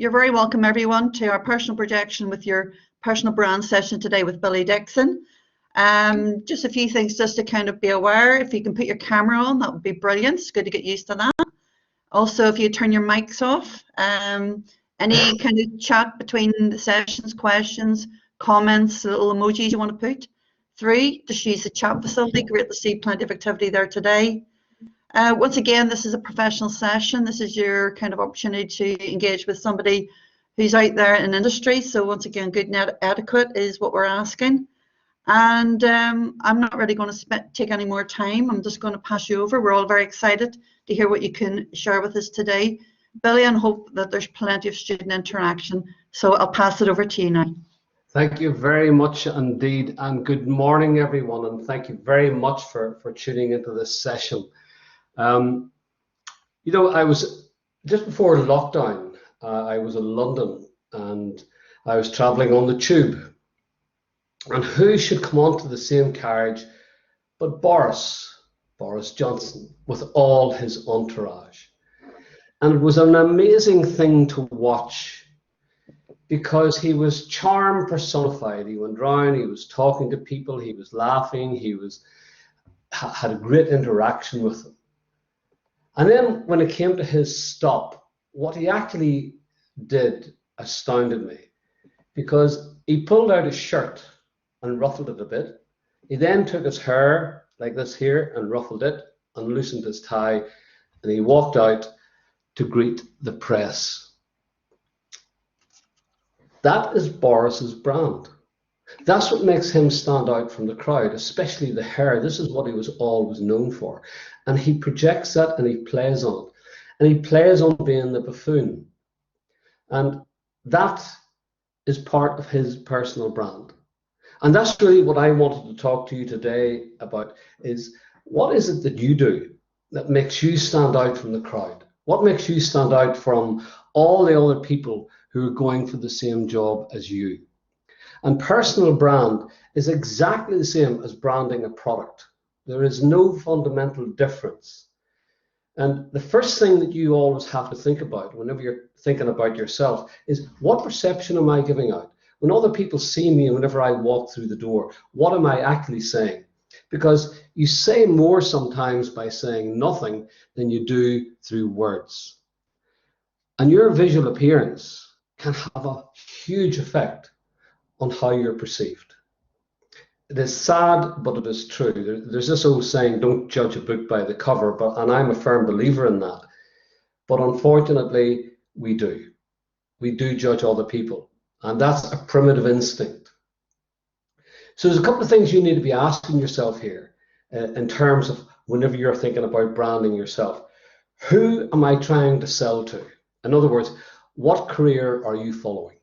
You're very welcome, everyone, to our personal projection with your personal brand session today with Billy Dixon. Just a few things just to kind of be aware. If you can put your camera on, that would be brilliant. It's good to get used to that. Also, if you turn your mics off, any kind of chat between the sessions, questions, comments, little emojis you want to put. 3, just use the chat facility. Great to see plenty of activity there today. Once again, this is a professional session. This is your kind of opportunity to engage with somebody who's out there in industry. So once again, good net etiquette is what we're asking. And I'm not really going to take any more time. I'm just going to pass you over. We're all very excited to hear what you can share with us today, Billy, and hope that there's plenty of student interaction. So I'll pass it over to you now. Thank you very much indeed, and good morning, everyone, and thank you very much for tuning into this session. You know, I was just before lockdown, I was in London and I was traveling on the tube, and who should come onto the same carriage but Boris Johnson with all his entourage. And it was an amazing thing to watch because he was charm personified. He went round, he was talking to people, he was laughing, he had a great interaction with them. And then when it came to his stop, what he actually did astounded me, because he pulled out his shirt and ruffled it a bit. He then took his hair like this here and ruffled it and loosened his tie, and he walked out to greet the press. That is Boris's brand. That's what makes him stand out from the crowd, especially the hair. This is what he was always known for. And he projects that and he plays on it. And he plays on being the buffoon. And that is part of his personal brand. And that's really what I wanted to talk to you today about, is what is it that you do that makes you stand out from the crowd? What makes you stand out from all the other people who are going for the same job as you? And personal brand is exactly the same as branding a product. There is no fundamental difference. And the first thing that you always have to think about whenever you're thinking about yourself is, what perception am I giving out? When other people see me and whenever I walk through the door, what am I actually saying? Because you say more sometimes by saying nothing than you do through words. And your visual appearance can have a huge effect on how you're perceived. It is sad, but it is true. There's this old saying, don't judge a book by the cover, and I'm a firm believer in that. But unfortunately, we do. We do judge other people, and that's a primitive instinct. So there's a couple of things you need to be asking yourself here in terms of whenever you're thinking about branding yourself. Who am I trying to sell to? In other words, what career are you following?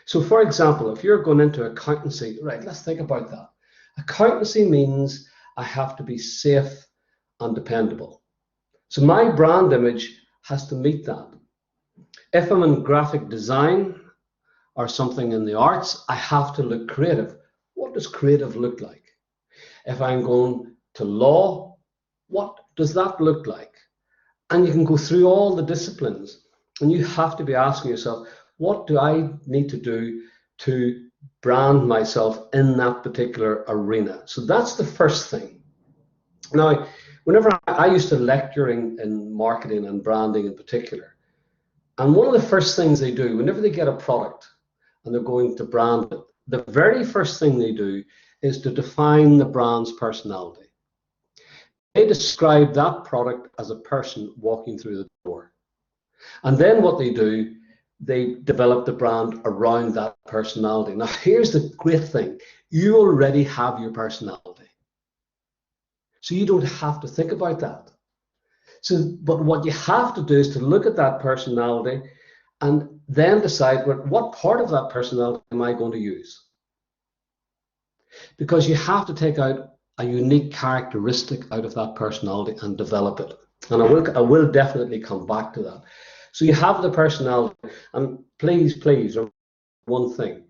So for example, if you're going into accountancy, right, let's think about that. Accountancy means I have to be safe and dependable. So my brand image has to meet that. If I'm in graphic design or something in the arts, I have to look creative. What does creative look like? If I'm going to law, what does that look like? And you can go through all the disciplines, and you have to be asking yourself, what do I need to do to brand myself in that particular arena? So that's the first thing. Now, whenever I used to lecture in marketing and branding in particular, and one of the first things they do, whenever they get a product and they're going to brand it, the very first thing they do is to define the brand's personality. They describe that product as a person walking through the door. And then what they do, they develop the brand around that personality. Now, here's the great thing. You already have your personality. So you don't have to think about that. So, but what you have to do is to look at that personality and then decide, well, what part of that personality am I going to use? Because you have to take out a unique characteristic out of that personality and develop it. And I will definitely come back to that. So you have the personality, and please, remember one thing: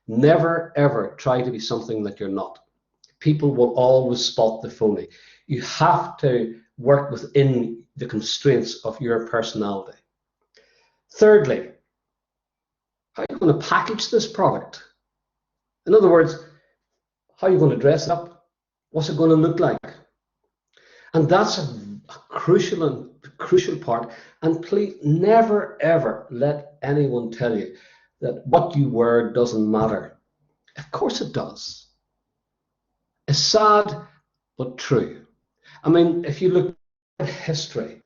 never ever try to be something that you're not. People will always spot the phony. You have to work within the constraints of your personality. Thirdly, How are you going to package this product? In other words, how are you going to dress it up? What's it going to look like? And that's a crucial part. And please never, ever let anyone tell you that what you wear doesn't matter. Of course it does. It's sad, but true. I mean, if you look at history,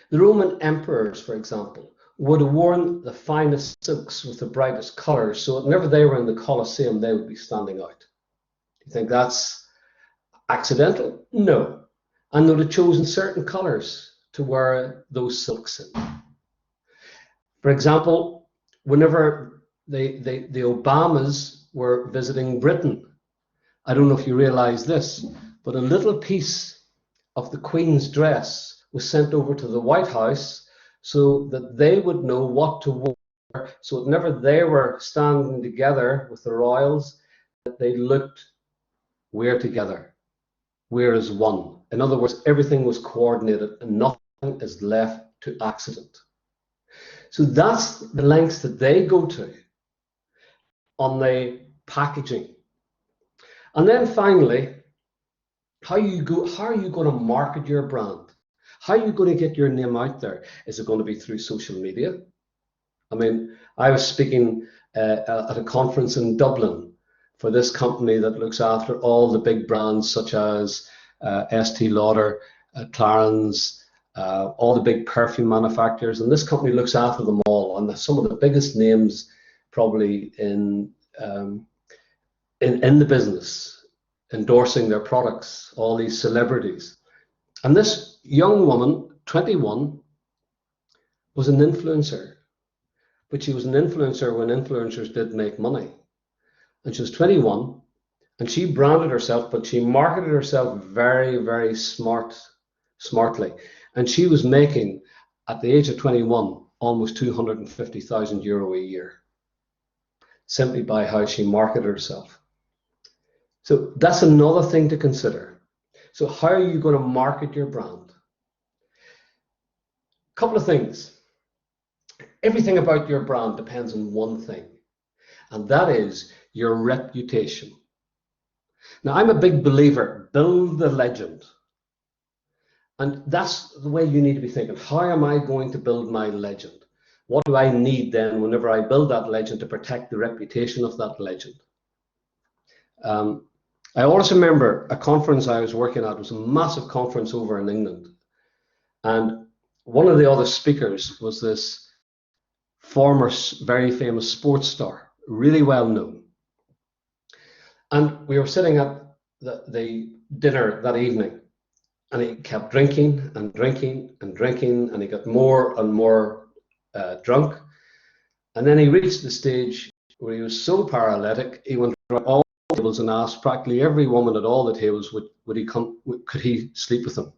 the Roman emperors, for example, would have worn the finest silks with the brightest colors, so whenever they were in the Colosseum, they would be standing out. You think that's accidental? No. And they would have chosen certain colors to wear those silks in. For example, whenever the Obamas were visiting Britain, I don't know if you realize this, but a little piece of the Queen's dress was sent over to the White House so that they would know what to wear. So whenever they were standing together with the royals, that they looked, we're together, we're as one. In other words, everything was coordinated and nothing is left to accident. So that's the lengths that they go to on the packaging. And then finally, how are you going to market your brand? How are you going to get your name out there? Is it going to be through social media? I mean, I was speaking at a conference in Dublin for this company that looks after all the big brands such as Estee Lauder, Clarins, all the big perfume manufacturers, and this company looks after them all, and some of the biggest names probably in the business, endorsing their products, all these celebrities. And this young woman, 21, was an influencer, but she was an influencer when influencers did make money. And she was 21, and she branded herself, but she marketed herself very, very smartly. And she was making, at the age of 21, almost 250,000 euro a year, simply by how she marketed herself. So that's another thing to consider. So how are you going to market your brand? A couple of things. Everything about your brand depends on one thing, and that is your reputation. Now, I'm a big believer, build the legend. And that's the way you need to be thinking. How am I going to build my legend? What do I need then whenever I build that legend to protect the reputation of that legend? I also remember a conference I was working at. It was a massive conference over in England. And one of the other speakers was this former very famous sports star, really well known. And we were sitting at the dinner that evening, and he kept drinking and drinking and drinking, and he got more and more drunk. And then he reached the stage where he was so paralytic, he went around all the tables and asked practically every woman at all the tables, could he sleep with them?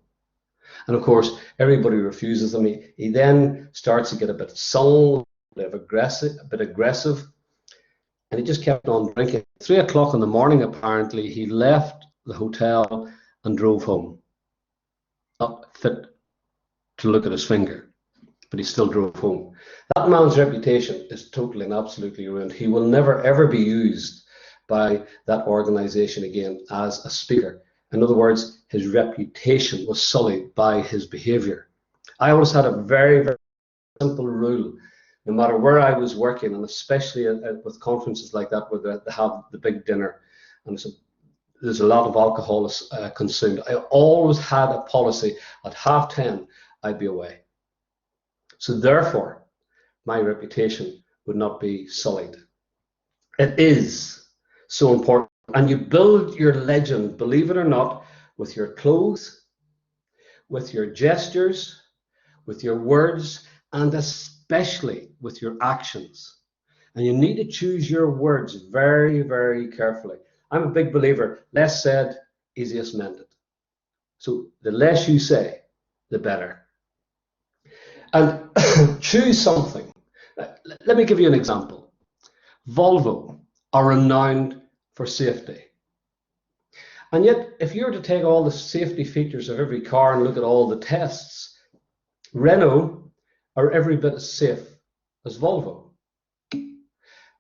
And of course, everybody refuses him. He then starts to get a bit sullen, a bit aggressive, and he just kept on drinking. 3 o'clock in the morning, apparently, he left the hotel and drove home. Not fit to look at his finger, but he still drove home. That man's reputation is totally and absolutely ruined. He will never, ever be used by that organization again as a speaker. In other words, his reputation was sullied by his behavior. I always had a very, very simple rule. No matter where I was working, and especially with conferences like that where they have the big dinner and there's a lot of alcohol consumed, I always had a policy at 10:30 I'd be away. So therefore, my reputation would not be sullied. It is so important. And you build your legend, believe it or not, with your clothes, with your gestures, with your words, and especially with your actions. And you need to choose your words very, very carefully. I'm a big believer, less said, easiest mended. So the less you say, the better. And choose something. Let me give you an example. Volvo are renowned for safety. And yet, if you were to take all the safety features of every car and look at all the tests, Renault are every bit as safe as Volvo.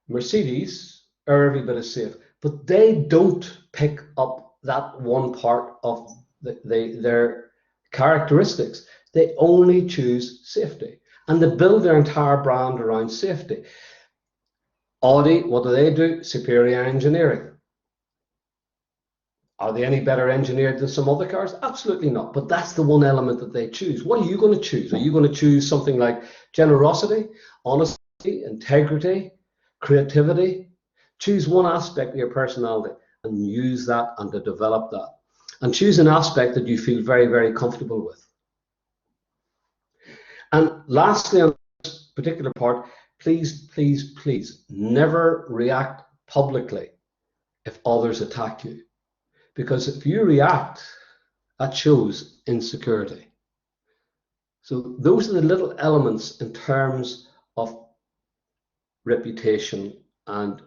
Mercedes are every bit as safe, but they don't pick up that one part of their characteristics. They only choose safety, and they build their entire brand around safety. Audi, what do? Superior engineering. Are they any better engineered than some other cars? Absolutely not. But that's the one element that they choose. What are you going to choose? Are you going to choose something like generosity, honesty, integrity, creativity? Choose one aspect of your personality and use that and to develop that. And choose an aspect that you feel very, very comfortable with. And lastly, on this particular part, please, please, please never react publicly if others attack you. Because if you react, that shows insecurity. So those are the little elements in terms of reputation and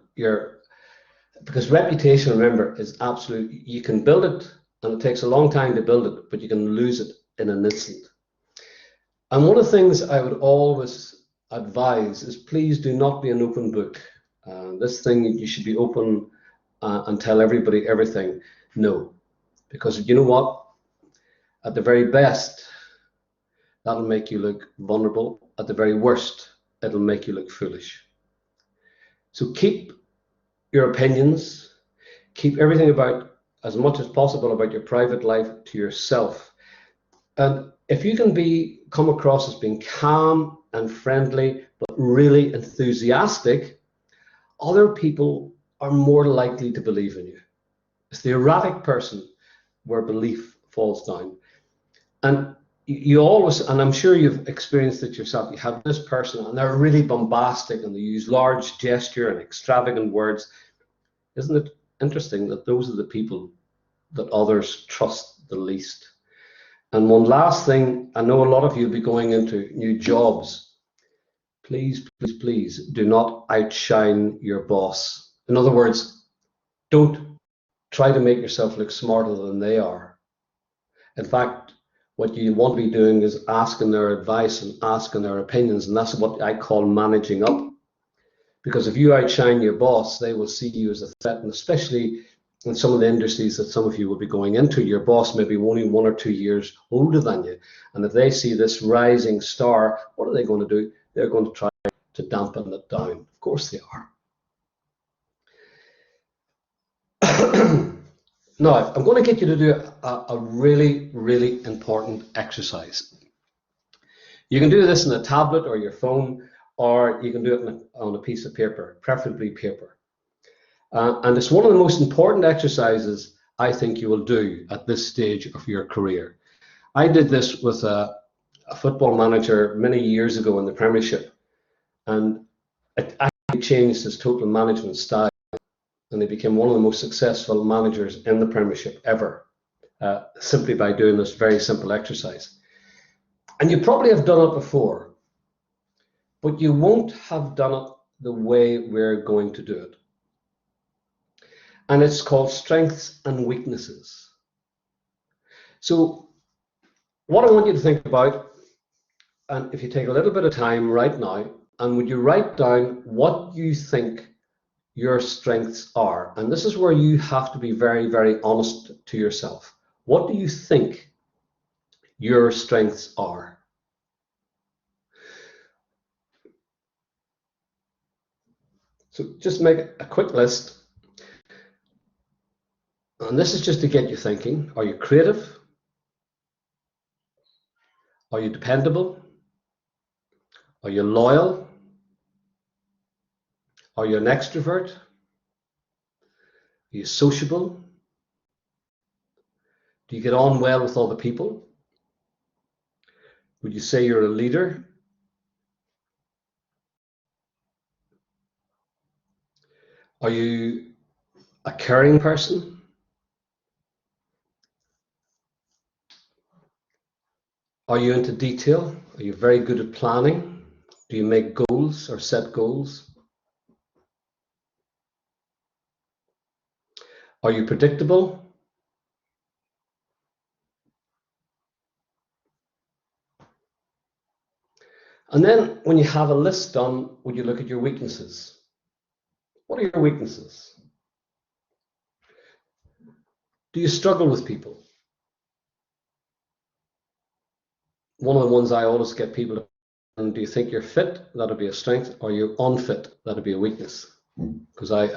because reputation, remember, is absolute. You can build it and it takes a long time to build it, but you can lose it in an instant. And one of the things I would always advise is please do not be an open book. This thing, you should be open and tell everybody everything. No, because you know what? At the very best, that'll make you look vulnerable. At the very worst, it'll make you look foolish. So keep your opinions, keep everything about, as much as possible, about your private life to yourself. And if you can come across as being calm and friendly, but really enthusiastic, other people are more likely to believe in you. It's the erratic person where belief falls down. And you always, and I'm sure you've experienced it yourself, you have this person and they're really bombastic and they use large gesture and extravagant words. Isn't it interesting that those are the people that others trust the least? And one last thing, I know a lot of you will be going into new jobs. Please, please, please do not outshine your boss. In other words, don't try to make yourself look smarter than they are. In fact, what you want to be doing is asking their advice and asking their opinions, and that's what I call managing up. Because if you outshine your boss, they will see you as a threat, and especially in some of the industries that some of you will be going into, your boss may be only 1 or 2 years older than you. And if they see this rising star, what are they going to do? They're going to try to dampen it down. Of course they are. Now, I'm going to get you to do a really, really important exercise. You can do this in a tablet or your phone, or you can do it on a piece of paper, preferably paper. And it's one of the most important exercises I think you will do at this stage of your career. I did this with a football manager many years ago in the Premiership, and it actually changed his total management style, and he became one of the most successful managers in the Premiership ever, simply by doing this very simple exercise. And you probably have done it before, but you won't have done it the way we're going to do it. And it's called strengths and weaknesses. So what I want you to think about, and if you take a little bit of time right now, and would you write down what you think your strengths are? And this is where you have to be very, very honest to yourself. What do you think your strengths are? So just make a quick list. And this is just to get you thinking. Are you creative? Are you dependable? Are you loyal? Are you an extrovert? Are you sociable? Do you get on well with other people? Would you say you're a leader? Are you a caring person? Are you into detail? Are you very good at planning? Do you make goals or set goals? Are you predictable? And then when you have a list done, would you look at your weaknesses? What are your weaknesses? Do you struggle with people? One of the ones I always get people to, and do you think you're fit? That'll be a strength. Or you're unfit? That'll be a weakness. Because I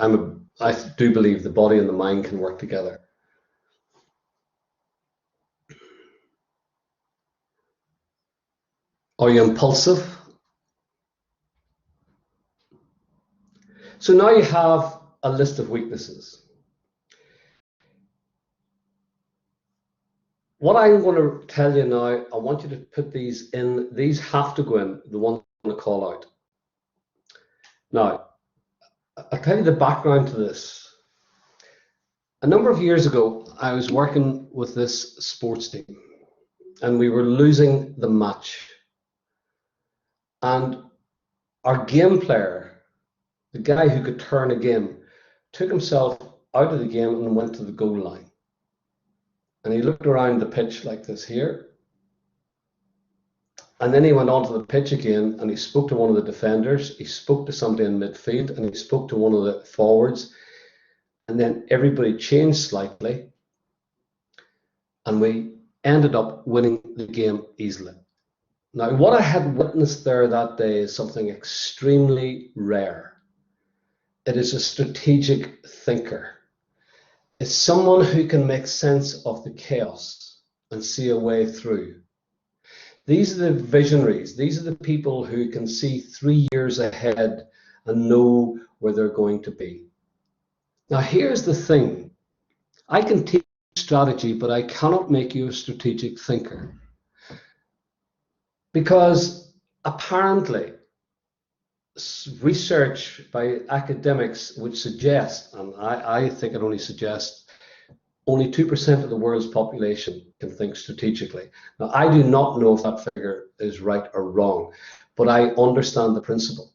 do believe the body and the mind can work together. Are you impulsive? So now you have a list of weaknesses. What I'm going to tell you now, I want you to put these in. These have to go in, the ones I'm going to call out. Now, I'll tell you the background to this. A number of years ago, I was working with this sports team, and we were losing the match. And our game player, the guy who could turn a game, took himself out of the game and went to the goal line. And he looked around the pitch like this here. And then he went onto the pitch again and he spoke to one of the defenders. He spoke to somebody in midfield and he spoke to one of the forwards. And then everybody changed slightly. And we ended up winning the game easily. Now, what I had witnessed there that day is something extremely rare. It is a strategic thinker. It's someone who can make sense of the chaos and see a way through. These are the visionaries. These are the people who can see 3 years ahead and know where they're going to be. Now, here's the thing. I can teach strategy, but I cannot make you a strategic thinker. Because apparently, research by academics would suggest, and I think it only suggests, only 2% of the world's population can think strategically. Now, I do not know if that figure is right or wrong, but I understand the principle.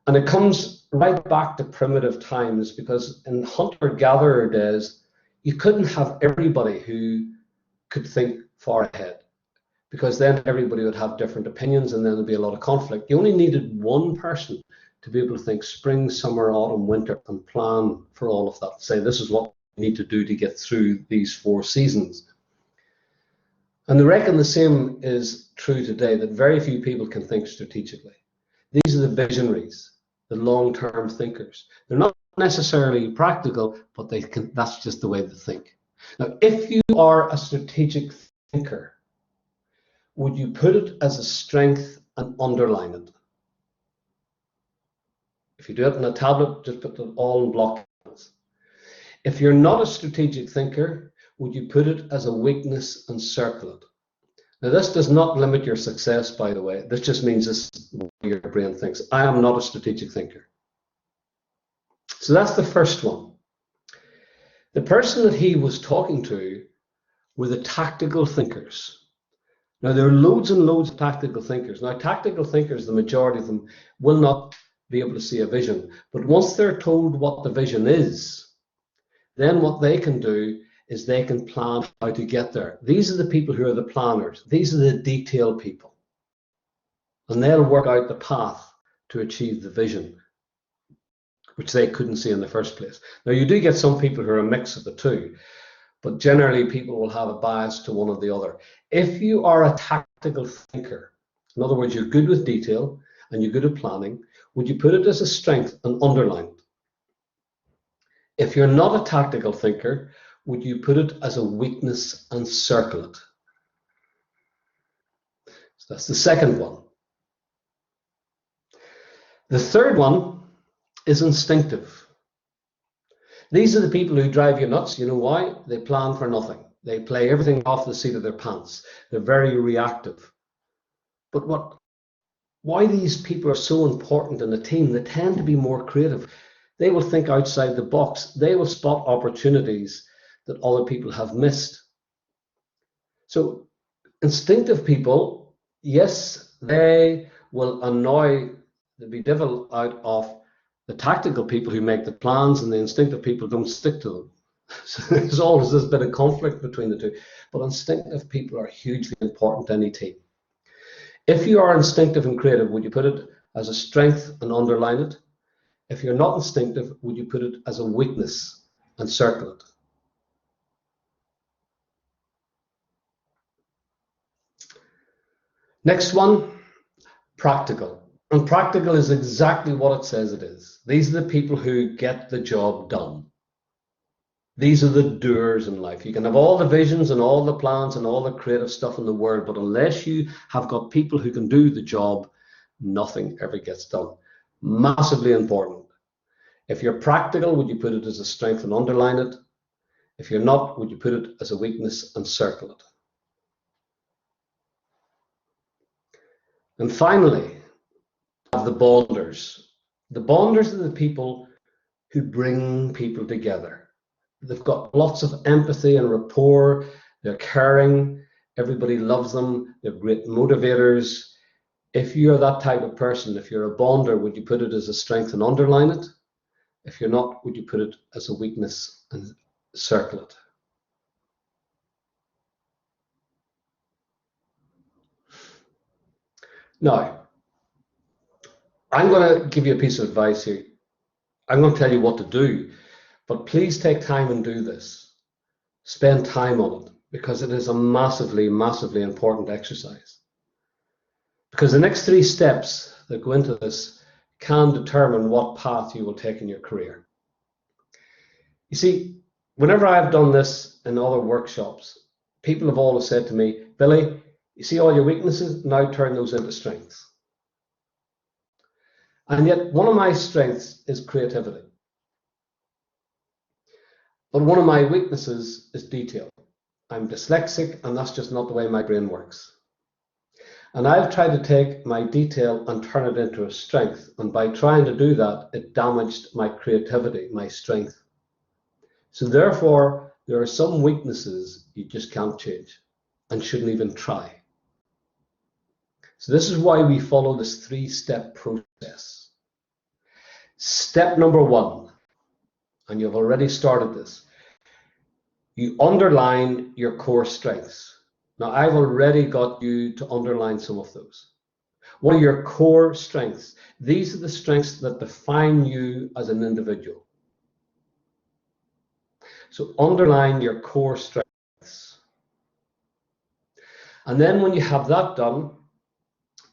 And it comes right back to primitive times, because in hunter-gatherer days, you couldn't have everybody who could think far ahead, because then everybody would have different opinions and then there'd be a lot of conflict. You only needed one person to be able to think spring, summer, autumn, winter, and plan for all of that. Say, this is what we need to do to get through these 4 seasons. And I reckon the same is true today, that very few people can think strategically. These are the visionaries, the long-term thinkers. They're not necessarily practical, but they can. That's just the way they think. Now, if you are a strategic thinker, would you put it as a strength and underline it? If you do it in a tablet, just put it all in block. If you're not a strategic thinker, would you put it as a weakness and circle it? Now, this does not limit your success, by the way. This just means this is what your brain thinks. I am not a strategic thinker. So that's the first one. The person that he was talking to were the tactical thinkers. Now, there are loads and loads of tactical thinkers. Now, tactical thinkers, the majority of them, will not be able to see a vision. But once they're told what the vision is, then what they can do is they can plan how to get there. These are the people who are the planners. These are the detail people. And they'll work out the path to achieve the vision, which they couldn't see in the first place. Now, you do get some people who are a mix of the two, but generally people will have a bias to one or the other. If you are a tactical thinker, in other words, you're good with detail and you're good at planning, would you put it as a strength and underline it? If you're not a tactical thinker, would you put it as a weakness and circle it? So that's the second one. The third one is instinctive. These are the people who drive you nuts. You know why? They plan for nothing. They play everything off the seat of their pants. They're very reactive. But why these people are so important in a team, they tend to be more creative. They will think outside the box. They will spot opportunities that other people have missed. So instinctive people, yes, they will annoy the bedevil out of the tactical people who make the plans, and the instinctive people don't stick to them. So there's always this bit of conflict between the two. But instinctive people are hugely important to any team. If you are instinctive and creative, would you put it as a strength and underline it? If you're not instinctive, would you put it as a weakness and circle it? Next one, practical. And practical is exactly what it says it is. These are the people who get the job done. These are the doers in life. You can have all the visions and all the plans and all the creative stuff in the world, but unless you have got people who can do the job, nothing ever gets done. Massively important. If you're practical, would you put it as a strength and underline it? If you're not, would you put it as a weakness and circle it? And finally, the bonders. The bonders are the people who bring people together. They've got lots of empathy and rapport. They're caring. Everybody loves them. They're great motivators. If you're that type of person, if you're a bonder, would you put it as a strength and underline it? If you're not, would you put it as a weakness and circle it? Now, I'm going to give you a piece of advice here. I'm going to tell you what to do, but please take time and do this. Spend time on it, because it is a massively, massively important exercise. Because the next 3 steps that go into this can determine what path you will take in your career. You see, whenever I've done this in other workshops, people have always said to me, Billy, you see all your weaknesses, now turn those into strengths. And yet one of my strengths is creativity. But one of my weaknesses is detail. I'm dyslexic, and that's just not the way my brain works. And I've tried to take my detail and turn it into a strength. And by trying to do that, it damaged my creativity, my strength. So therefore, there are some weaknesses you just can't change and shouldn't even try. So this is why we follow this 3-step process. Step number 1, and you've already started this, you underline your core strengths. Now, I've already got you to underline some of those. What are your core strengths? These are the strengths that define you as an individual. So underline your core strengths. And then when you have that done,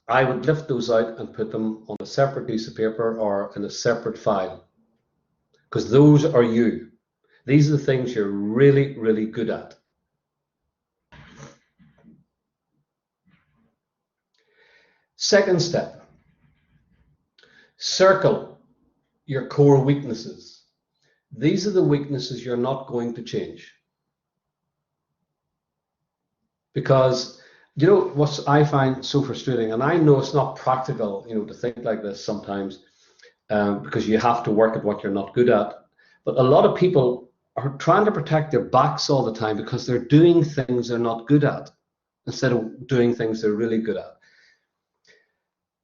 I would lift those out and put them on a separate piece of paper or in a separate file, because those are you. These are the things you're really, really good at. Second step, circle your core weaknesses. These are the weaknesses you're not going to change. Because, you know, what I find so frustrating, and I know it's not practical, you know, to think like this sometimes, because you have to work at what you're not good at. But a lot of people are trying to protect their backs all the time because they're doing things they're not good at instead of doing things they're really good at.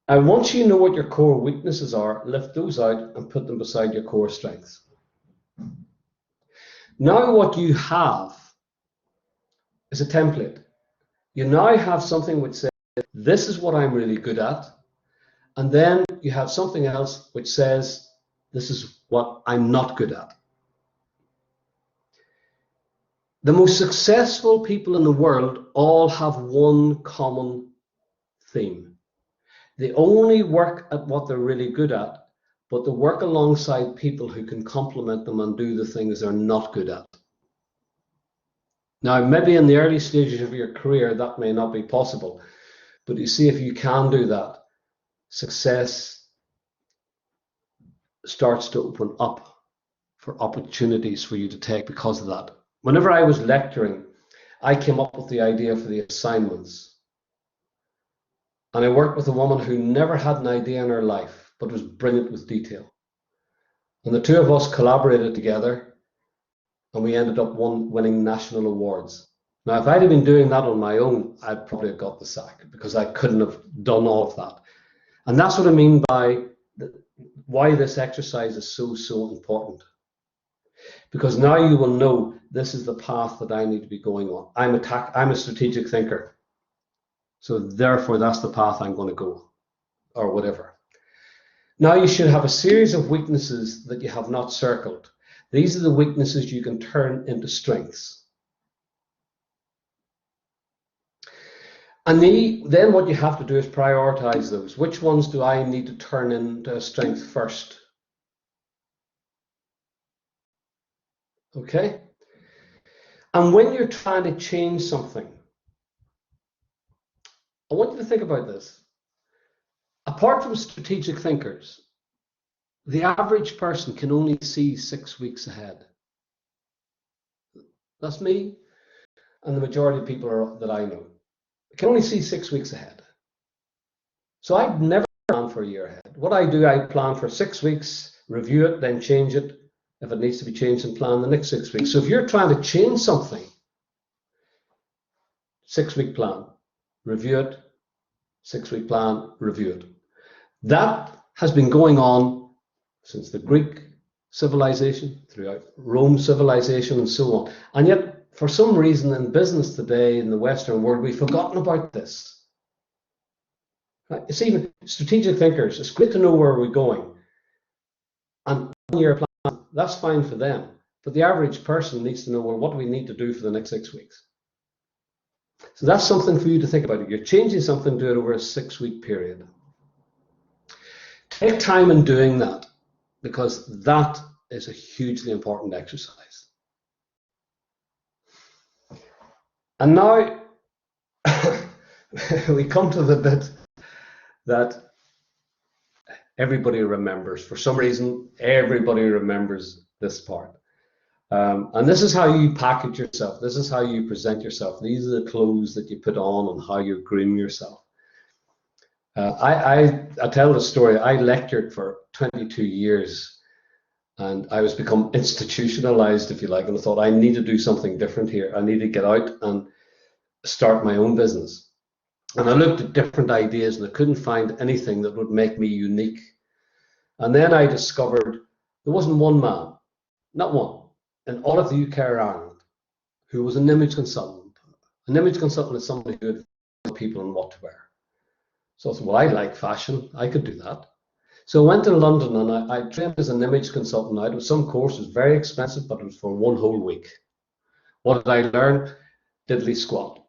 And once you know what your core weaknesses are, lift those out and put them beside your core strengths. Now what you have is a template. You now have something which says, this is what I'm really good at. And then you have something else which says, this is what I'm not good at. The most successful people in the world all have one common theme. They only work at what they're really good at, but they work alongside people who can complement them and do the things they're not good at. Now, maybe in the early stages of your career, that may not be possible, but you see, if you can do that, success starts to open up for opportunities for you to take because of that. Whenever I was lecturing, I came up with the idea for the assignments. And I worked with a woman who never had an idea in her life, but was brilliant with detail. And the two of us collaborated together, and we ended up winning national awards. Now, if I'd have been doing that on my own, I'd probably have got the sack, because I couldn't have done all of that. And that's what I mean by why this exercise is so important. Because now you will know this is the path that I need to be going on. I'm a strategic thinker. So therefore, that's the path I'm going to go, or whatever. Now you should have a series of weaknesses that you have not circled. These are the weaknesses you can turn into strengths. And then what you have to do is prioritize those. Which ones do I need to turn into a strength first? Okay? And when you're trying to change something, I want you to think about this. Apart from strategic thinkers, the average person can only see 6 weeks ahead. That's me and the majority of people that I know. I can only see 6 weeks ahead. So I'd never plan for a year ahead. What I do, I plan for 6 weeks, review it, then change it. If it needs to be changed, and plan the next 6 weeks. So if you're trying to change something, 6-week plan, review it, 6-week plan, review it. That has been going on since the Greek civilization, throughout Rome civilization, and so on. And yet, for some reason in business today, in the Western world, we've forgotten about this. Right? It's even strategic thinkers. It's great to know where we're going. And your plan, that's fine for them. But the average person needs to know, well, what do we need to do for the next 6 weeks? So that's something for you to think about. If you're changing something, do it over a 6-week period. Take time in doing that, because that is a hugely important exercise. And now we come to the bit that everybody remembers. For some reason, everybody remembers this part. And this is how you package yourself. This is how you present yourself. These are the clothes that you put on and how you groom yourself. I tell the story. I lectured for 22 years and I was become institutionalized, if you like, and I thought I need to do something different here. I need to get out and start my own business. And I looked at different ideas and I couldn't find anything that would make me unique. And then I discovered there wasn't one man, not one, in all of the UK or Ireland who was an image consultant. An image consultant is somebody who advises people on what to wear. So I thought, well, I like fashion, I could do that. So I went to London and I trained as an image consultant. It was some course, it was very expensive, but it was for 1 whole week. What did I learn? Diddly squat.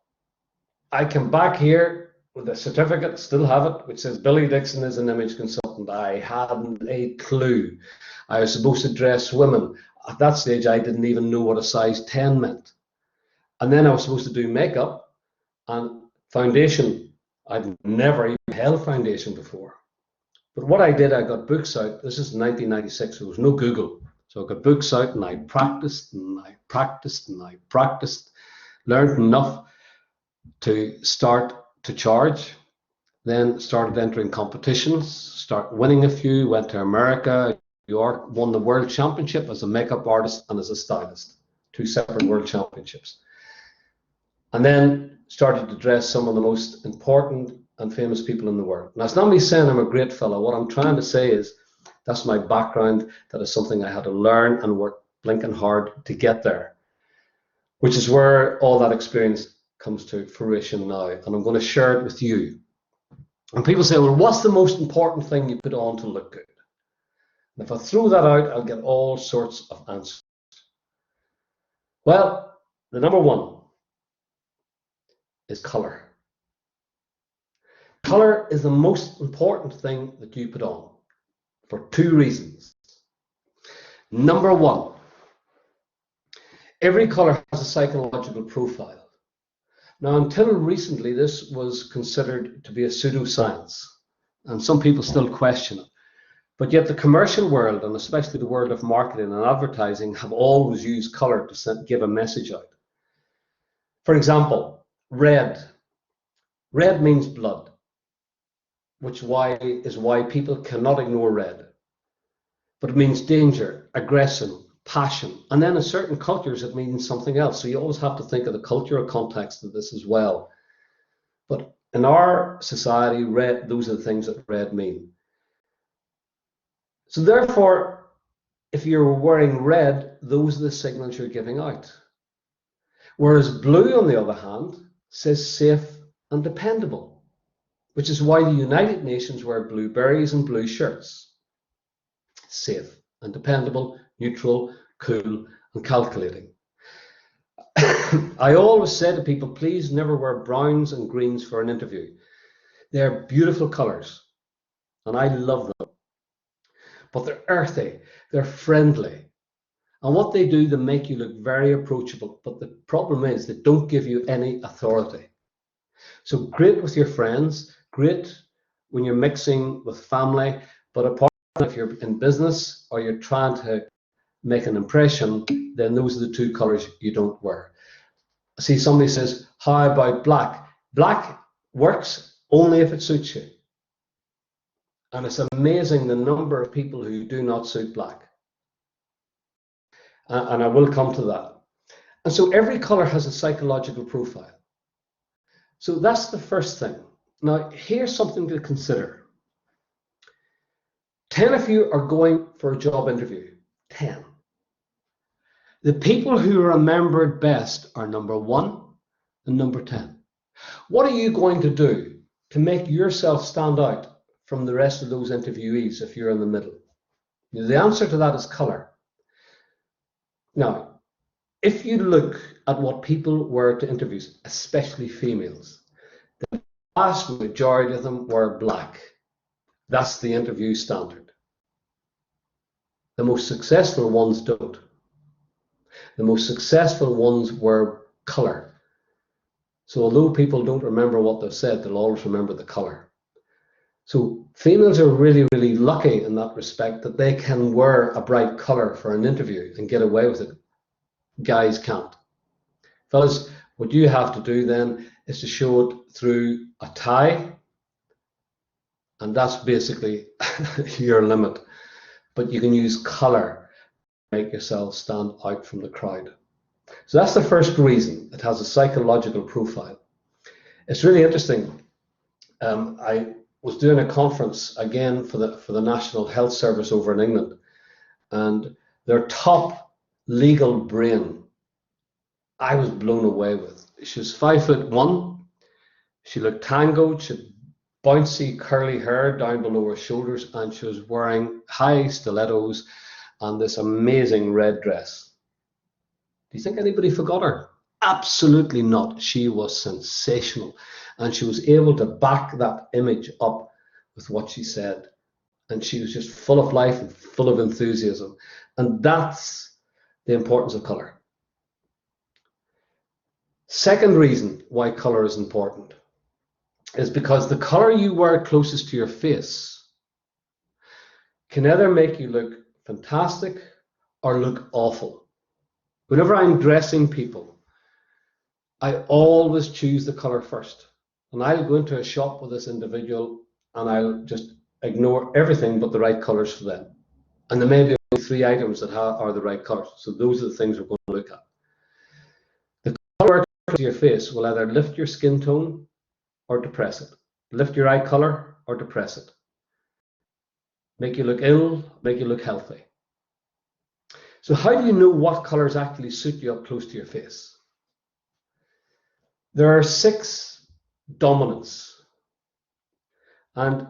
I came back here with a certificate, still have it, which says Billy Dixon is an image consultant. I hadn't a clue. I was supposed to dress women. At that stage, I didn't even know what a size 10 meant. And then I was supposed to do makeup and foundation. I'd never even held foundation before. But what I did, I got books out. This is 1996, there was no Google. So I got books out and I practiced and I practiced and I practiced, learned enough to start to charge, then started entering competitions, start winning a few, went to America, New York, won the world championship as a makeup artist and as a stylist, 2 separate world championships. And then started to dress some of the most important and famous people in the world. Now, it's not me saying I'm a great fellow. What I'm trying to say is that's my background. That is something I had to learn and work blinking hard to get there, which is where all that experience comes to fruition now. And I'm going to share it with you. And people say, well, what's the most important thing you put on to look good? And if I throw that out, I'll get all sorts of answers. Well, the number one is color. Color is the most important thing that you put on for 2 reasons. Number one, every color has a psychological profile. Now, until recently, this was considered to be a pseudoscience, and some people still question it. But yet the commercial world, and especially the world of marketing and advertising, have always used color to give a message out. For example, red. Red means blood, which is why people cannot ignore red. But it means danger, aggression, passion. And then in certain cultures, it means something else. So you always have to think of the cultural context of this as well. But in our society, red, those are the things that red mean. So therefore, if you're wearing red, those are the signals you're giving out. Whereas blue, on the other hand, says safe and dependable, which is why the United Nations wear blue berets and blue shirts. safe and dependable, neutral, cool, and calculating. I always say to people, please never wear browns and greens for an interview. They're beautiful colors, and I love them. But they're earthy, they're friendly. And what they do, they make you look very approachable. But the problem is they don't give you any authority. So great with your friends, great when you're mixing with family, but apart from if you're in business or you're trying to make an impression, then those are the two colors you don't wear. See, somebody says, how about black? Black works only if it suits you. And it's amazing the number of people who do not suit black. And I will come to that. And so every color has a psychological profile. So that's the first thing. Now, here's something to consider. 10 of you are going for a job interview. 10. The people who are remembered best are number 1 and number 10. What are you going to do to make yourself stand out from the rest of those interviewees if you're in the middle? The answer to that is color. Now, if you look at what people wear to interviews, especially females, the vast majority of them wear black. That's the interview standard. The most successful ones don't. The most successful ones wear color. So although people don't remember what they've said, they'll always remember the color. So females are really, really lucky in that respect that they can wear a bright color for an interview and get away with it. Guys can't. Fellas, what you have to do then is to show it through a tie, and that's basically your limit. But you can use color to make yourself stand out from the crowd. So that's the first reason. It has a psychological profile. It's really interesting. I was doing a conference again for the National Health Service over in England, and their top legal brain I was blown away with. She was 5'1". She looked tangoed. She had bouncy curly hair down below her shoulders, and she was wearing high stilettos and this amazing red dress. Do you think anybody forgot her? Absolutely not. She was sensational, and she was able to back that image up with what she said, and she was just full of life and full of enthusiasm. And that's the importance of color. Second reason why color is important is because the color you wear closest to your face can either make you look fantastic or look awful. Whenever I'm dressing people, I always choose the color first. And I'll go into a shop with this individual and I'll just ignore everything but the right colors for them. And there may be only 3 items that are the right colors. So those are the things we're going to look at. The color to your face will either lift your skin tone or depress it. Lift your eye color or depress it. Make you look ill, make you look healthy. So how do you know what colors actually suit you up close to your face? There are 6 dominants. And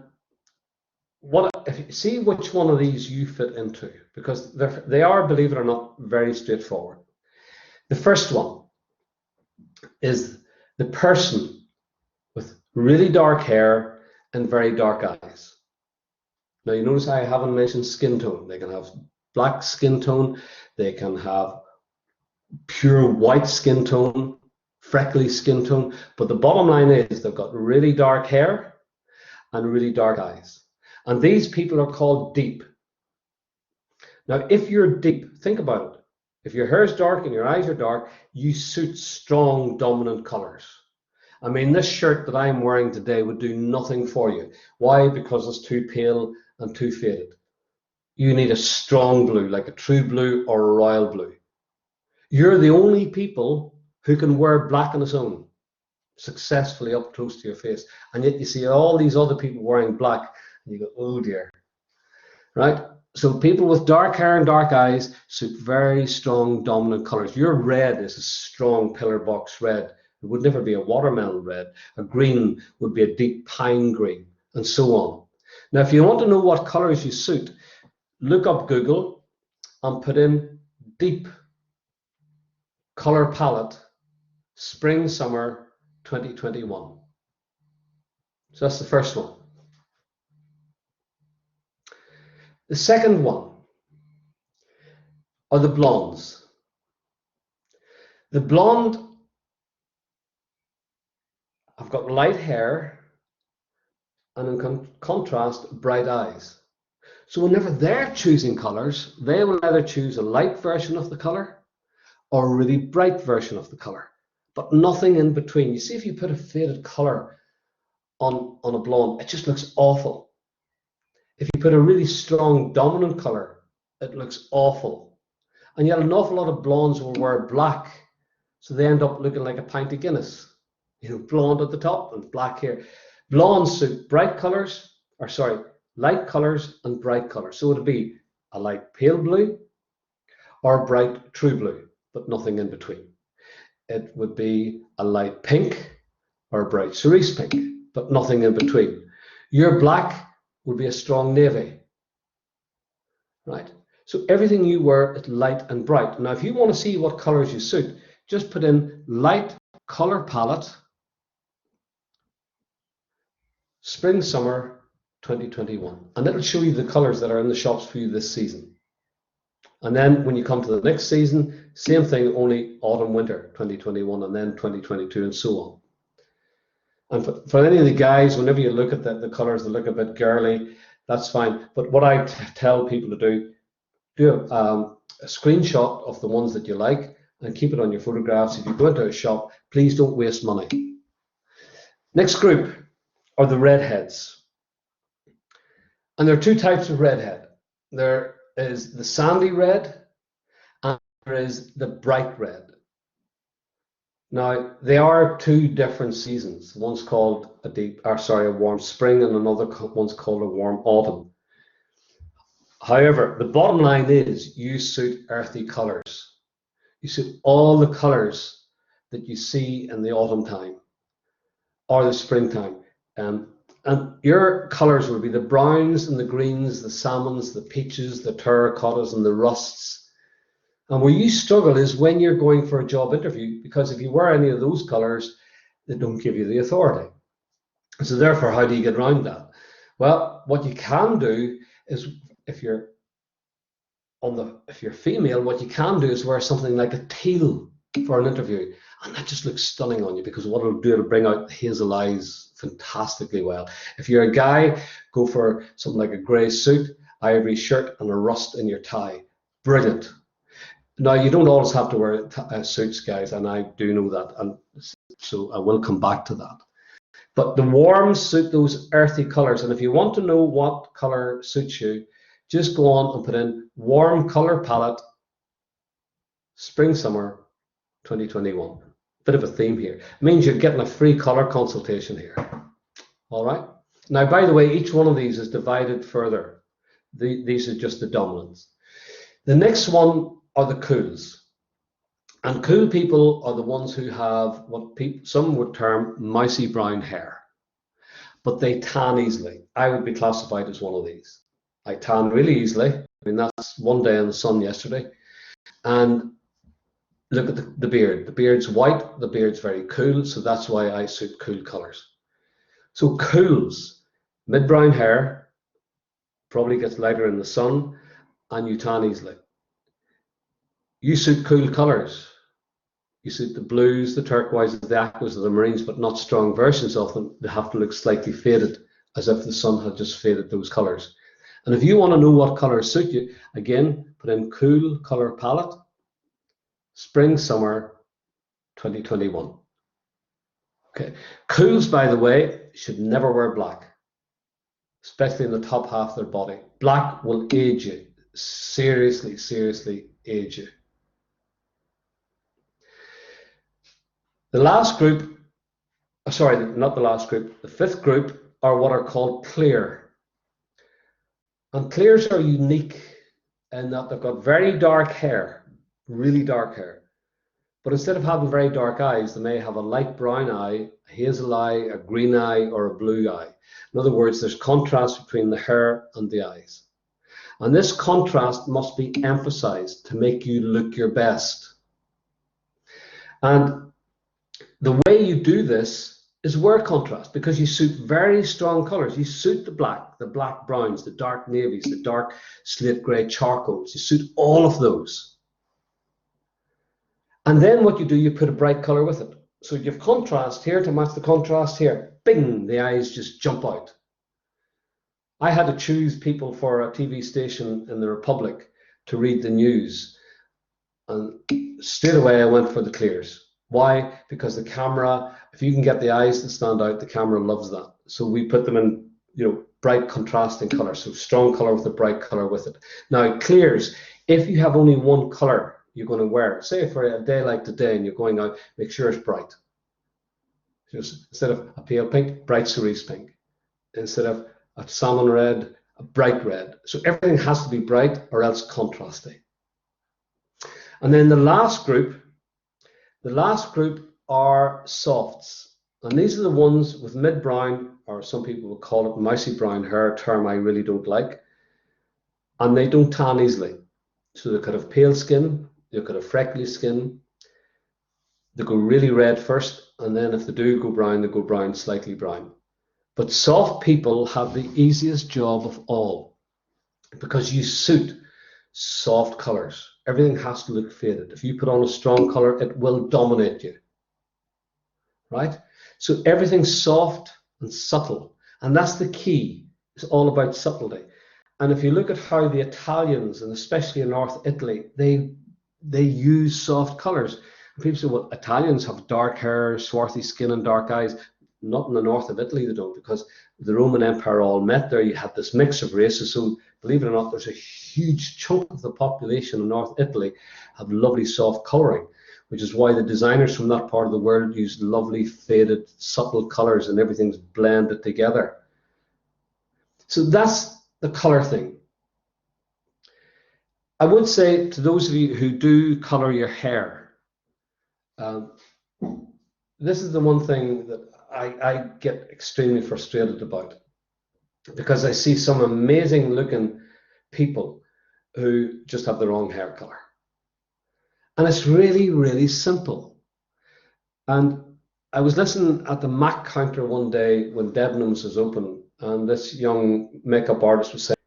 if you see which one of these you fit into, because they are, believe it or not, very straightforward. The first one is the person with really dark hair and very dark eyes. Now you notice I haven't mentioned skin tone. They can have black skin tone, they can have pure white skin tone, freckly skin tone, but the bottom line is they've got really dark hair and really dark eyes. And these people are called deep. Now, if you're deep, think about it. If your hair is dark and your eyes are dark, you suit strong, dominant colors. I mean, this shirt that I'm wearing today would do nothing for you. Why? Because it's too pale and too faded. You need a strong blue, like a true blue or a royal blue. You're the only people who can wear black on its own successfully up close to your face. And yet you see all these other people wearing black and you go, oh dear. Right? So people with dark hair and dark eyes suit very strong dominant colors. Your red is a strong pillar box red. It would never be a watermelon red. A green would be a deep pine green, and so on. Now, if you want to know what colors you suit, look up Google and put in deep color palette spring summer 2021. So that's the first one. The second one are the blondes. The blonde, I've got light hair and in contrast, bright eyes. So whenever they're choosing colors, they will either choose a light version of the color or a really bright version of the color, but nothing in between. You see, if you put a faded color on a blonde, it just looks awful. If you put a really strong dominant color, it looks awful. And yet an awful lot of blondes will wear black, so they end up looking like a pint of Guinness. You know, blonde at the top and black here. Blondes suit bright colors, or sorry, light colors and bright colors. So it would be a light pale blue or a bright true blue, but nothing in between. It would be a light pink or a bright cerise pink, but nothing in between. Your black would be a strong navy, right? So everything you wear is light and bright. Now, if you want to see what colors you suit, just put in light color palette, spring summer 2021, and it'll show you the colors that are in the shops for you this season. And then when you come to the next season, same thing, only autumn winter 2021, and then 2022, and so on. And for any of the guys, whenever you look at the colors that look a bit girly, that's fine. But what I tell people to do a screenshot of the ones that you like and keep it on your photographs. If you go into a shop, please don't waste money. Next group are the redheads. And there are two types of redhead. There is the sandy red and there is the bright red. Now, they are two different seasons. One's called a warm spring, and another one's called a warm autumn. However, the bottom line is you suit earthy colors. You suit all the colors that you see in the autumn time or the springtime. And your colors will be the browns and the greens, the salmons, the peaches, the terracottas, and the rusts. And where you struggle is when you're going for a job interview, because if you wear any of those colors, they don't give you the authority. So therefore, how do you get around that? Well, what you can do is, if you're female, what you can do is wear something like a teal for an interview, and that just looks stunning on you, because what it'll do, it'll bring out the hazel eyes fantastically well. If you're a guy, go for something like a grey suit, ivory shirt, and a rust in your tie. Brilliant. Now, you don't always have to wear suits, guys, and I do know that, and so I will come back to that. But the warms suit those earthy colors, and if you want to know what color suits you, just go on and put in warm color palette, spring summer 2021. Bit of a theme here. It means you're getting a free color consultation here. All right. Now, by the way, each one of these is divided further. These are just the dominants. The next one are the cools. And cool people are the ones who have what some would term mousy brown hair, but they tan easily. I would be classified as one of these. I tan really easily. I mean, that's one day in the sun yesterday. And look at the beard. The beard's white, the beard's very cool, so that's why I suit cool colors. So cools, mid-brown hair, probably gets lighter in the sun, and you tan easily. You suit cool colors. You suit the blues, the turquoises, the aquas, the marines, but not strong versions of them. They have to look slightly faded, as if the sun had just faded those colors. And if you want to know what colors suit you, again, put in cool color palette, spring, summer 2021. Okay. Cools, by the way, should never wear black, especially in the top half of their body. Black will age you. Seriously, seriously age you. The last group, sorry, not the last group, the fifth group are what are called clear. And clears are unique in that they've got very dark hair, really dark hair. But instead of having very dark eyes, they may have a light brown eye, a hazel eye, a green eye, or a blue eye. In other words, there's contrast between the hair and the eyes. And this contrast must be emphasized to make you look your best. And the way you do this is wear contrast, because you suit very strong colors. You suit the black browns, the dark navies, the dark slate gray charcoals. You suit all of those. And then what you do, you put a bright color with it. So you have contrast here to match the contrast here. Bing, the eyes just jump out. I had to choose people for a TV station in the Republic to read the news. And straight away I went for the clears. Why? Because the camera, if you can get the eyes to stand out, the camera loves that. So we put them in, bright contrasting color. So strong color with a bright color with it. Now clears, if you have only one color you're going to wear, say for a day like today and you're going out, make sure it's bright. Just instead of a pale pink, bright cerise pink. Instead of a salmon red, a bright red. So everything has to be bright or else contrasty. And then the last group are softs. And these are the ones with mid-brown, or some people will call it mousy brown hair, a term I really don't like. And they don't tan easily. So they could have pale skin, they could have freckly skin. They go really red first, and then if they do go brown, they go brown, slightly brown. But soft people have the easiest job of all, because you suit soft colors. Everything has to look faded. If you put on a strong color, it will dominate you, right? So everything's soft and subtle, and that's the key. It's all about subtlety. And if you look at how the Italians, and especially in North Italy, they use soft colors. And people say, well, Italians have dark hair, swarthy skin, and dark eyes. Not in the north of Italy, they don't, because the Roman Empire all met there. You had this mix of races. So believe it or not, there's a huge chunk of the population in North Italy have lovely soft coloring, which is why the designers from that part of the world use lovely faded, subtle colors, and everything's blended together. So that's the color thing. I would say to those of you who do color your hair, this is the one thing that I get extremely frustrated about, because I see some amazing looking people who just have the wrong hair color. And it's really, really simple. And I was listening at the Mac counter one day when Debenhams was open, and this young makeup artist was saying,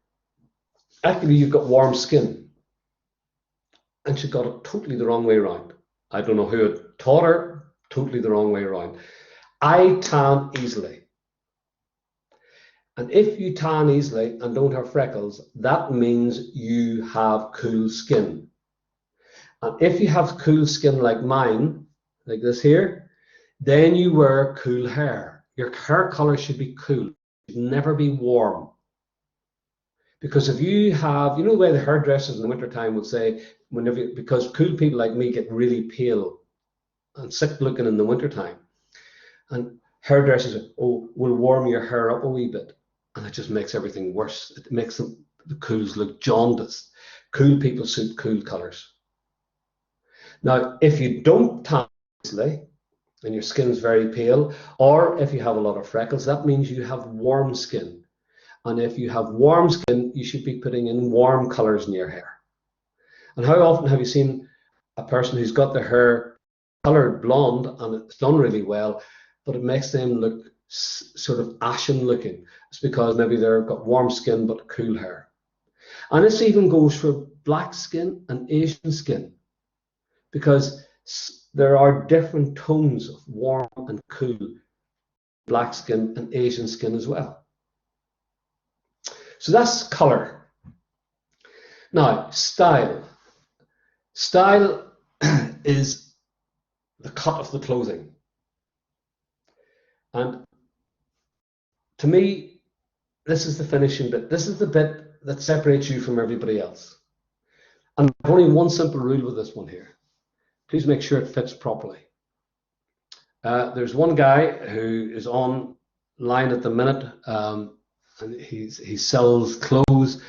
actually, you've got warm skin. And she got it totally the wrong way around. I don't know who had taught her, totally the wrong way around. I tan easily. And if you tan easily and don't have freckles, that means you have cool skin. And if you have cool skin like mine, like this here, then you wear cool hair. Your hair color should be cool. It should never be warm. Because if you have, the way the hairdressers in the wintertime would say, because cool people like me get really pale and sick looking in the wintertime. And hairdressers say, oh, we'll warm your hair up a wee bit. And it just makes everything worse. It makes the cools look jaundiced. Cool people suit cool colors. Now, if you don't tan easily and your skin's very pale, or if you have a lot of freckles, that means you have warm skin. And if you have warm skin, you should be putting in warm colors in your hair. And how often have you seen a person who's got their hair colored blonde and it's done really well, but it makes them look sort of ashen looking? It's because maybe they've got warm skin but cool hair. And this even goes for black skin and Asian skin, because there are different tones of warm and cool, black skin and Asian skin as well. So that's color. Now, style. Style is the cut of the clothing. And to me, this is the finishing bit. This is the bit that separates you from everybody else. And there's only one simple rule with this one here. Please make sure it fits properly. There's one guy who is online at the minute, and he sells clothes,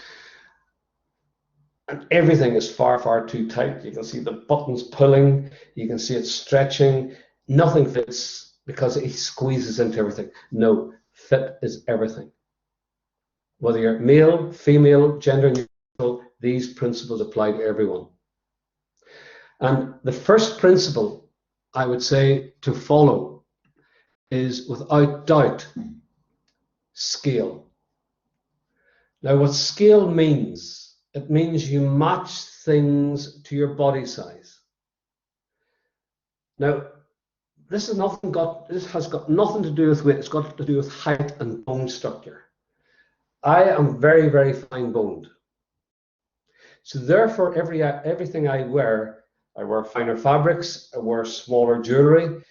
and everything is far, far too tight. You can see the buttons pulling, you can see it stretching. Nothing fits because he squeezes into everything. No, fit is everything. Whether you're male, female, gender, these principles apply to everyone. And the first principle I would say to follow is, without doubt, scale. Now, what scale means, it means you match things to your body size. Now, this has got nothing to do with weight. It's got to do with height and bone structure. I am very, very fine boned. So therefore, everything I wear finer fabrics, I wear smaller jewelry.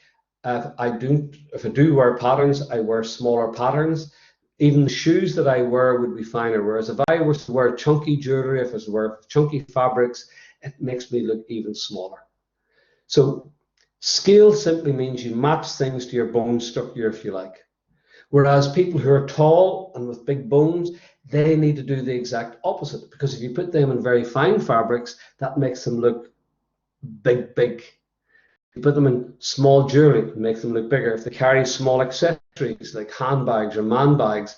If I do wear patterns, I wear smaller patterns. Even the shoes that I wear would be finer. Whereas if I was to wear chunky jewelry, if I was to wear chunky fabrics, it makes me look even smaller. So scale simply means you match things to your bone structure, if you like. Whereas people who are tall and with big bones, they need to do the exact opposite, because if you put them in very fine fabrics, that makes them look big. You put them in small jewelry, it makes them look bigger. If they carry small accessories like handbags or man bags,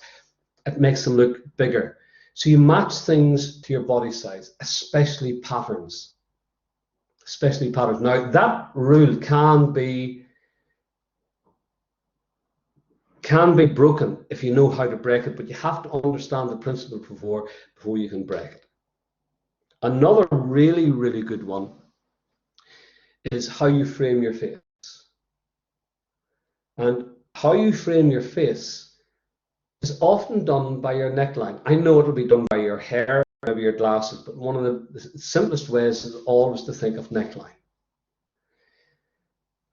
it makes them look bigger. So you match things to your body size, especially patterns. Now, that rule can be broken if you know how to break it, but you have to understand the principle before you can break it. Another really, really good one is how you frame your face. And how you frame your face is often done by your neckline. I know it'll be done by your hair, maybe your glasses, but one of the simplest ways is always to think of neckline.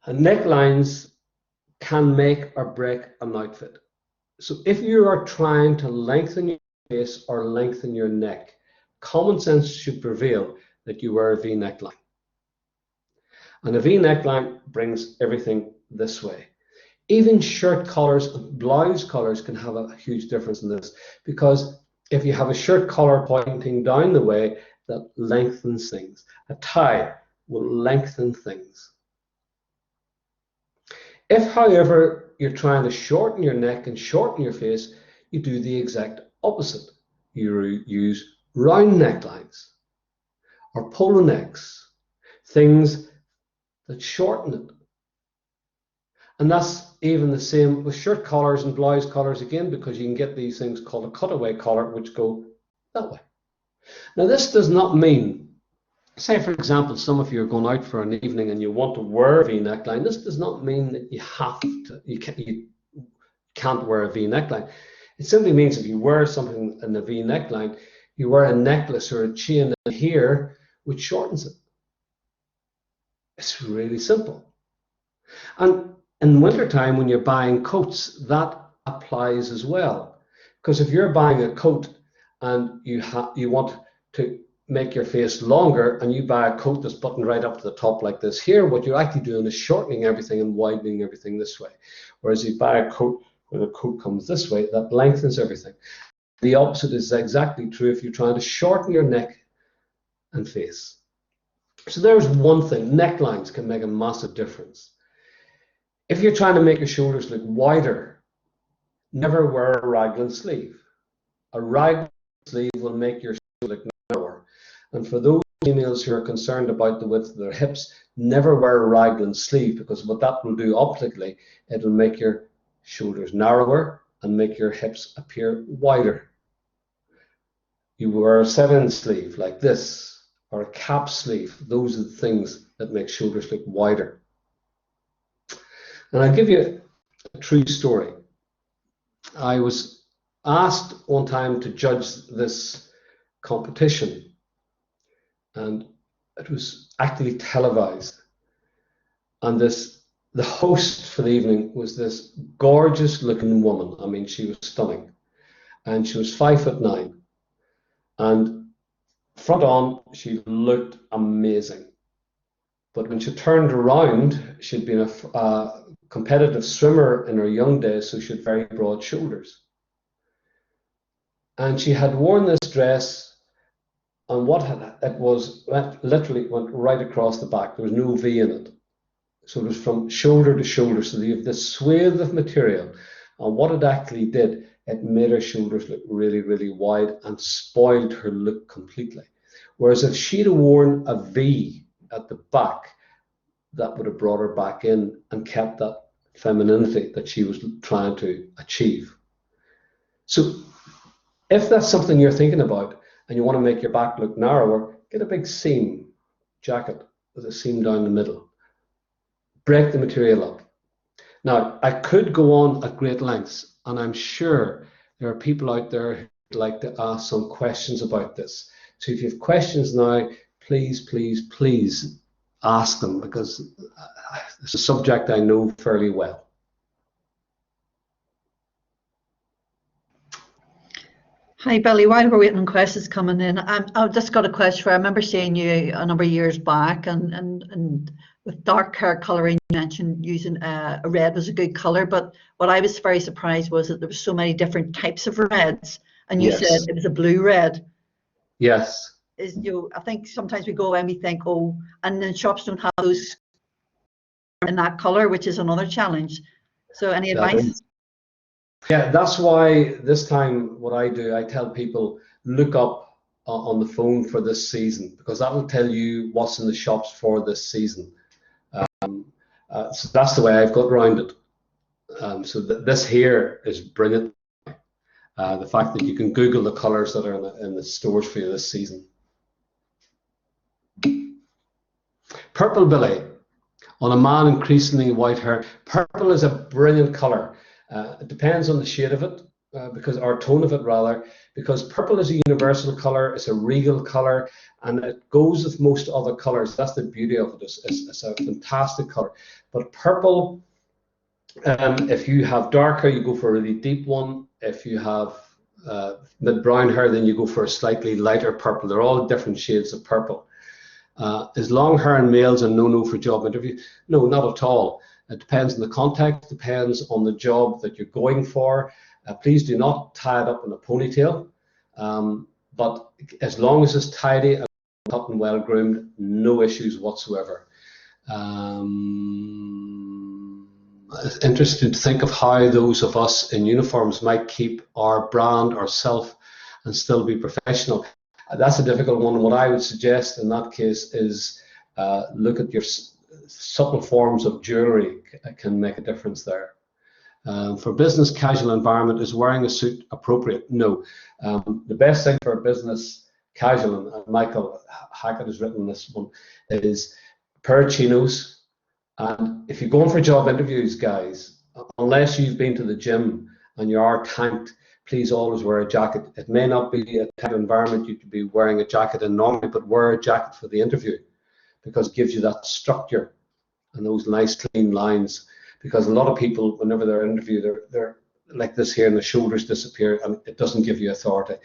And necklines can make or break an outfit. So if you are trying to lengthen your face or lengthen your neck, common sense should prevail that you wear a V neckline. And a V neckline brings everything this way. Even shirt collars and blouse collars can have a huge difference in this, because if you have a shirt collar pointing down the way, that lengthens things. A tie will lengthen things. If, however, you're trying to shorten your neck and shorten your face, you do the exact opposite. You use round necklines or polo necks, things that shorten it. And that's even the same with shirt collars and blouse collars again, because you can get these things called a cutaway collar, which go that way. Now, this does not mean, say for example, some of you are going out for an evening and you want to wear a V neckline. This does not mean that you can't wear a V neckline. It simply means if you wear something in a V neckline, you wear a necklace or a chain in here, which shortens it. It's really simple. And in wintertime, when you're buying coats, that applies as well. Because if you're buying a coat and you want to make your face longer, and you buy a coat that's buttoned right up to the top like this here, what you're actually doing is shortening everything and widening everything this way. Whereas you buy a coat where the coat comes this way, that lengthens everything. The opposite is exactly true if you're trying to shorten your neck and face. So there's one thing. Necklines can make a massive difference. If you're trying to make your shoulders look wider, never wear a raglan sleeve. A raglan sleeve will make your shoulder look narrower. And for those females who are concerned about the width of their hips, never wear a raglan sleeve, because what that will do optically, it will make your shoulders narrower and make your hips appear wider. You wear a 7-inch sleeve like this, or a cap sleeve. Those are the things that make shoulders look wider. And I'll give you a true story. I was asked one time to judge this competition, and it was actually televised. And the host for the evening was this gorgeous looking woman. I mean, she was stunning. And she was 5'9". And front on, she looked amazing. But when she turned around, she'd been a competitive swimmer in her young days, so she had very broad shoulders. And she had worn this dress, and literally went right across the back. There was no V in it. So it was from shoulder to shoulder. So you have this swathe of material. And what it actually did, it made her shoulders look really, really wide and spoiled her look completely. Whereas if she'd have worn a V at the back, that would have brought her back in and kept that femininity that she was trying to achieve. So if that's something you're thinking about and you want to make your back look narrower, get a big seam jacket with a seam down the middle. Break the material up. Now, I could go on at great lengths, and I'm sure there are people out there who'd like to ask some questions about this. So if you have questions now, please, please, please ask them, because it's a subject I know fairly well. Hi, Billy. While we're waiting on questions coming in, I've just got a question for you. I remember seeing you a number of years back, and with dark hair colouring, you mentioned using a red was a good colour. But what I was very surprised was that there were so many different types of reds, and you said it was a blue red. Yes. I think sometimes we go and we think, oh, and then shops don't have those in that colour, which is another challenge. So, any advice? Yeah, that's why this time what I do, I tell people, look up on the phone for this season, because that will tell you what's in the shops for this season. So that's the way I've got around it. So this here is brilliant. The fact that you can Google the colours that are in the stores for you this season. Purple, Billy, on a man increasingly white hair. Purple is a brilliant colour. It depends on the shade of it, or tone of it rather, because purple is a universal colour, it's a regal colour, and it goes with most other colours. That's the beauty of it. It's a fantastic colour. But purple, if you have dark hair, you go for a really deep one. If you have mid-brown hair, then you go for a slightly lighter purple. They're all different shades of purple. Is long hair in males a no-no for job interview? No, not at all. It depends on the context, depends on the job that you're going for. Please do not tie it up in a ponytail. But as long as it's tidy and cut and well groomed, no issues whatsoever. It's interesting to think of how those of us in uniforms might keep our brand, ourself, and still be professional. That's a difficult one. What I would suggest in that case is look at your subtle forms of jewelry can make a difference there. For business casual environment, is wearing a suit appropriate? No. The best thing for a business casual, and Michael Hackett has written this one, is a pair of chinos. And if you're going for job interviews, guys, unless you've been to the gym and you are tanked, please always wear a jacket. It may not be a type of environment you could be wearing a jacket in normally, but wear a jacket for the interview, because it gives you that structure and those nice clean lines. Because a lot of people, whenever they're interviewed, they're like this here and the shoulders disappear, and it doesn't give you authority.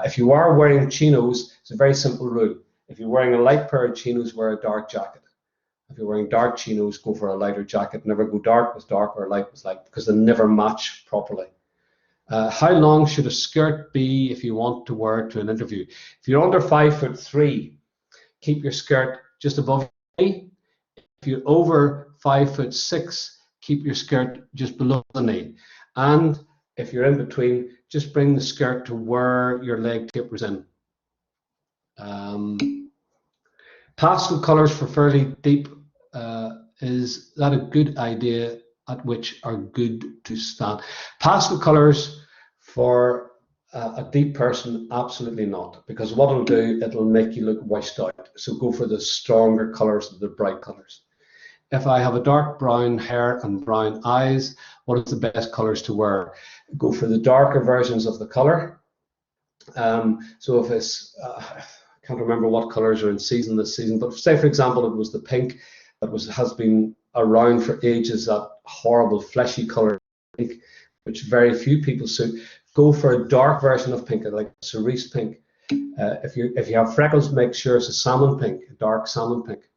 If you are wearing chinos, it's a very simple rule. If you're wearing a light pair of chinos, wear a dark jacket. If you're wearing dark chinos, go for a lighter jacket. Never go dark with dark or light with light, because they never match properly. How long should a skirt be if you want to wear it to an interview? If you're under 5'3", keep your skirt just above your knee. If you're over 5'6", keep your skirt just below the knee. And if you're in between, just bring the skirt to where your leg tapers in. Pastel colours for fairly deep, is that a good idea at which are good to stand? Pastel colours for a deep person, absolutely not, because what it'll do, it'll make you look washed out. So go for the stronger colours, the bright colours. If I have a dark brown hair and brown eyes, what is the best colours to wear? Go for the darker versions of the colour. So if it's, I can't remember what colours are in season this season, but say for example it was the pink that has been around for ages, that horrible fleshy colour pink, which very few people suit. Go for a dark version of pink, like cerise pink. If you have freckles, make sure it's a salmon pink, a dark salmon pink.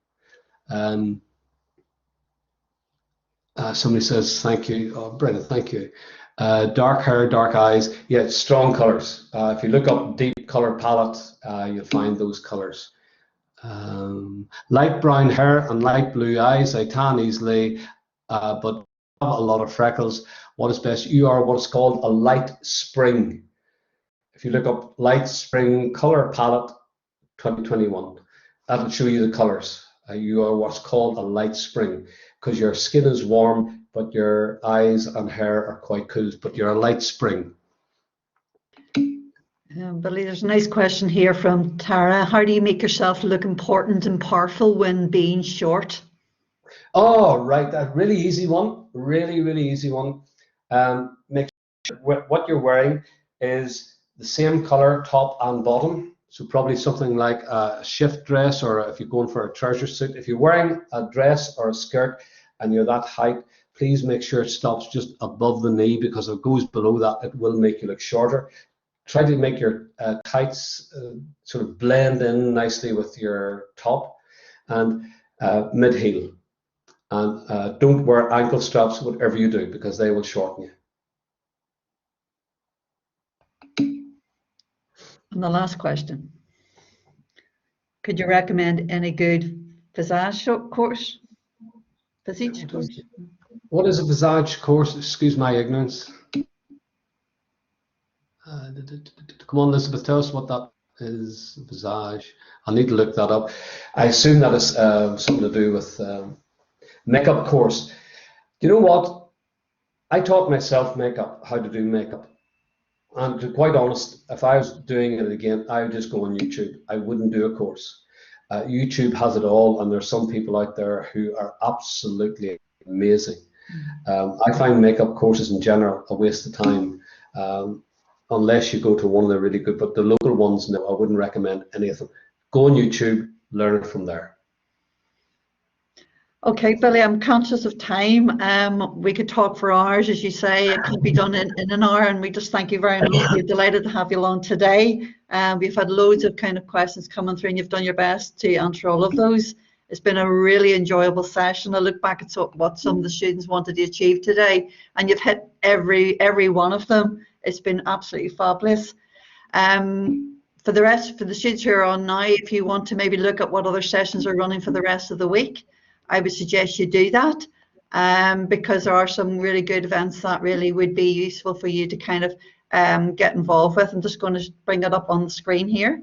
Somebody says thank you. Oh, Brendan, thank you. Dark hair, dark eyes. Yeah, strong colours. If you look up deep colour palette, you'll find those colours. Light brown hair and light blue eyes, I tan easily, but a lot of freckles, what is best? You are what's called a light spring. If you look up light spring color palette 2021, that'll show you the colors. You are what's called a light spring because your skin is warm, but your eyes and hair are quite cool, but you're a light spring. Billy, there's a nice question here from Tara. How do you make yourself look important and powerful when being short? Oh, right, that really easy one, really easy one. Make sure what you're wearing is the same color top and bottom. So probably something like a shift dress, or if you're going for a trouser suit. If you're wearing a dress or a skirt and you're that height, please make sure it stops just above the knee, because if it goes below that, it will make you look shorter. Try to make your tights sort of blend in nicely with your top, and mid-heel. And don't wear ankle straps, whatever you do, because they will shorten you. And the last question. Could you recommend any good visage course? Visage course? What is a visage course? Excuse my ignorance. Come on, Elizabeth, tell us what that is. Visage. I need to look that up. I assume that is something to do with makeup course. You know what? I taught myself makeup, how to do makeup. And to be quite honest, if I was doing it again, I would just go on YouTube. I wouldn't do a course. YouTube has it all, and there's some people out there who are absolutely amazing. I find makeup courses in general a waste of time, unless you go to one of the really good, but the local ones, no, I wouldn't recommend any of them. Go on YouTube, learn it from there. Okay, Billy, I'm conscious of time. We could talk for hours, as you say. It can be done in an hour, and we just thank you very much. We're delighted to have you along today. We've had loads of kind of questions coming through, and you've done your best to answer all of those. It's been a really enjoyable session. I look back at what some of the students wanted to achieve today, and you've hit every one of them. It's been absolutely fabulous. For the students who are on now, if you want to maybe look at what other sessions are running for the rest of the week, I would suggest you do that, because there are some really good events that really would be useful for you to kind of get involved with. I'm just going to bring it up on the screen here.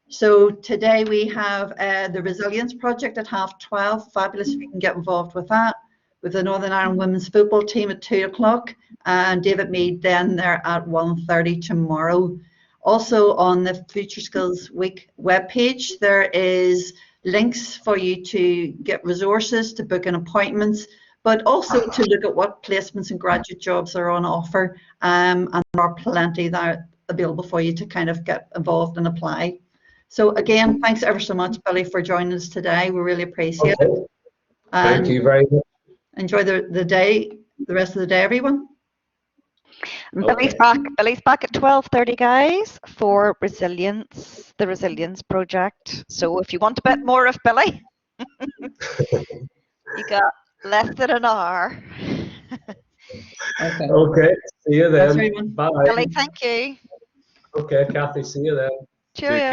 So today we have the Resilience Project at 12:30. Fabulous if you can get involved with that. With the Northern Ireland women's football team at 2 o'clock, and David Mead then they're at 1:30 tomorrow. Also on the Future Skills Week webpage, there is links for you to get resources, to book in appointments, but also to look at what placements and graduate jobs are on offer, and there are plenty that are available for you to kind of get involved and apply. So again, thanks ever so much, Billy, for joining us today. We really appreciate it. Thank you very much. Enjoy the day, the rest of the day, everyone. Billy's back at 12:30, guys, for Resilience, the Resilience Project. So if you want a bit more of Billy, you got less than an hour. Okay, see you then. Bye. Billy, thank you. Okay, Kathy, see you then. Cheerio.